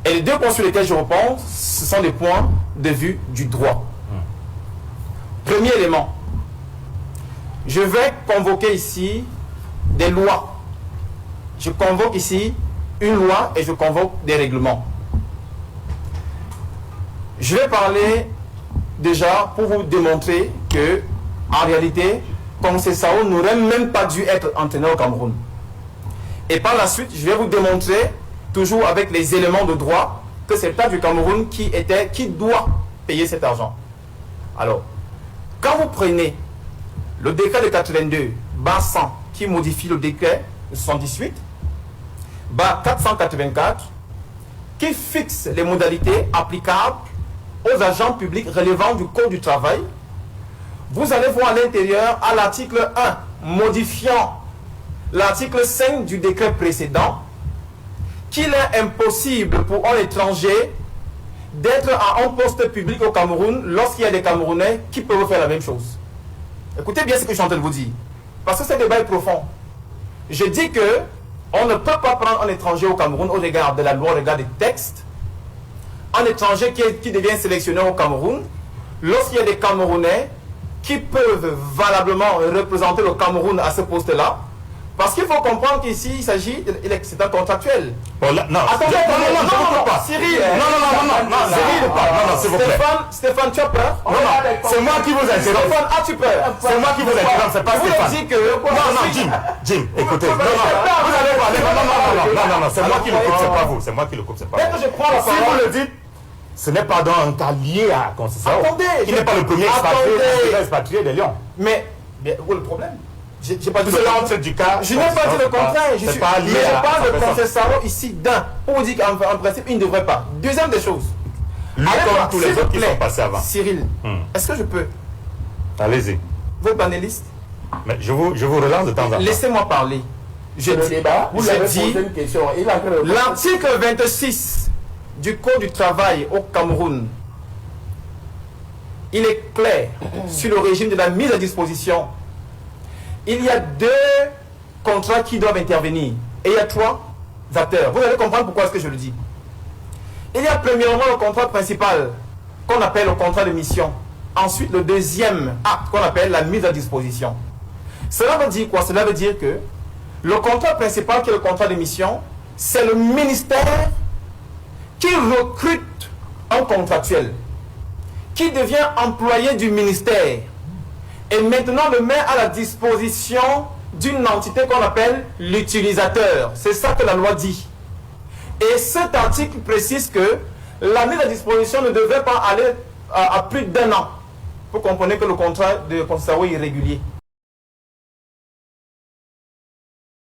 Et les deux points sur lesquels je repense, ce sont des points de vue du droit. Premier élément, je vais convoquer ici des lois. Je convoque ici une loi et je convoque des règlements. Je vais parler déjà pour vous démontrer que, en réalité, Konsé Sao n'aurait même pas dû être entraîneur au Cameroun. Et par la suite, je vais vous démontrer, toujours avec les éléments de droit, que c'est l'État du Cameroun qui doit payer cet argent. Alors, quand vous prenez le décret de 82, bas 100, qui modifie le décret de 78, bas 484, qui fixe les modalités applicables aux agents publics relevant du Code du travail, vous allez voir à l'intérieur, à l'article 1, modifiant l'article 5 du décret précédent, qu'il est impossible pour un étranger d'être à un poste public au Cameroun lorsqu'il y a des Camerounais qui peuvent faire la même chose. Écoutez bien ce que je suis en train de vous dire, parce que ce débat est profond. Je dis que on ne peut pas prendre un étranger au Cameroun au regard de la loi, au regard des textes, un étranger qui devient sélectionneur au Cameroun, lorsqu'il y a des Camerounais qui peuvent valablement représenter le Cameroun à ce poste-là, parce qu'il faut comprendre qu'ici, il s'agit, c'est un contractuel. Bon, là, non, attendez, non, pas. Cyril, non, Cyril, non, s'il vous plaît. Stéphane, tu as peur? Non, c'est moi qui vous interromps. Stéphane, as-tu peur? C'est moi qui vous interromps, c'est pas Stéphane. Vous dites que... Non, Jim, écoutez, vous allez parler, non, c'est moi qui le coupe, c'est pas vous, c'est moi qui le coupe, c'est pas vous. Dès que je prends la parole... Si vous le dites, ce n'est pas dans un cas lié à Konsé Sao. Attendez, il n'est pas le premier expatrié de Lyon. Mais où est le problème? J'ai pas dit le contraire du cas. Je n'ai pas dit le contraire. Je parle de Konsé Sao ici d'un. Pour vous dire qu'en principe, il ne devrait pas. Deuxième des choses. Lui comme tous les autres qui sont passés avant. Cyril, est-ce que je peux? Allez-y. Vos panélistes? Mais je vous relance de temps en temps. Laissez-moi parler. Je dis, l'article 26 du Code du travail au Cameroun, il est clair sur le régime de la mise à disposition. Il y a deux contrats qui doivent intervenir et il y a trois acteurs. Vous allez comprendre pourquoi est-ce que je le dis. Il y a premièrement le contrat principal qu'on appelle le contrat de mission. Ensuite, le deuxième acte qu'on appelle la mise à disposition. Cela veut dire quoi? Cela veut dire que le contrat principal qui est le contrat de mission, c'est le ministère qui recrute un contractuel, qui devient employé du ministère et maintenant le met à la disposition d'une entité qu'on appelle l'utilisateur. C'est ça que la loi dit. Et cet article précise que la mise à disposition ne devrait pas aller à plus d'1 an. Vous comprenez que le contrat de Konsé Sao est irrégulier.